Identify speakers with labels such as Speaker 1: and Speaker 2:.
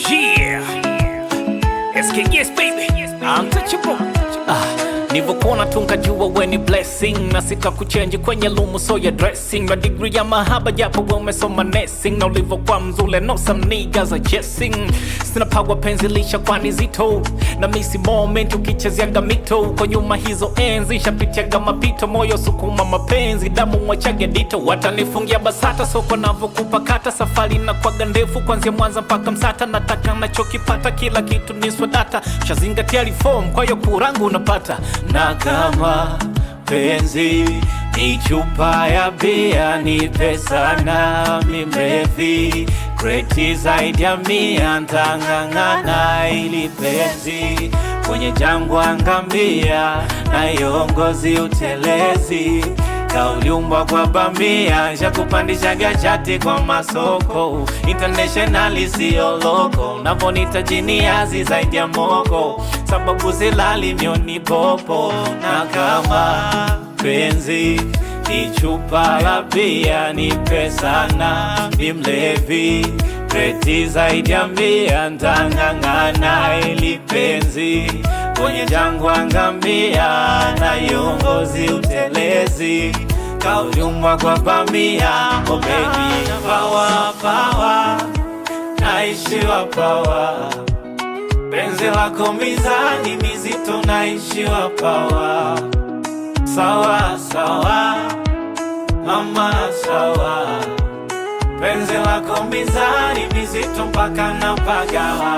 Speaker 1: Yeah, SKS baby, untouchable. Nivyokuona tunkajua we ni blessing, na sita kuchange kwenye lumu so ya dressing. Na degree ya mahaba japo we umesoma nursing, na ulivyokuwa mzule no some niggas are chasing. Sina power penzi lisha kwani zito, na misi moment ukichezeaga mito. Kwa nyuma hizo enzi shapitiaga mapito, moyo sukuma mapenzi damu mwachage dito. Watanifungia basata soko navyokupa kata, safari na kwaga ndefu kwanzia Mwanza mpaka Msata. Nataka nachokipata kila kitu ni swadata, shazingatia reform kwa hiyo kurangu unapata. Na kama penzi ni chupa ya bia, ni pesa na mimrevi kreti zaidi ya 100, ntang'ang'ana ili penzi kwenye jangwa ngamia, na yongozi utelezi kauliumbwa kwa bamia. Shakupandisha gachati kwa masoko internationally sio loko, navonita jiniazi zaidi ya moko, sababu zilali mioni popo. Na kama penzi ni chupa ya bia, ni pesa na mimlevi kreti zaidi ya 100, ntang'ang'ana ili penzi kwenye jangwa ngamia, na yongozi utelezi kauliumbwa kwa bamia. Oh baby, power, power, naishiwa power. Penzi lako mizani mizito, naishiwa power. Sawa, sawa, mama sawa. Penzi lako mizani mizito mpaka napagawa.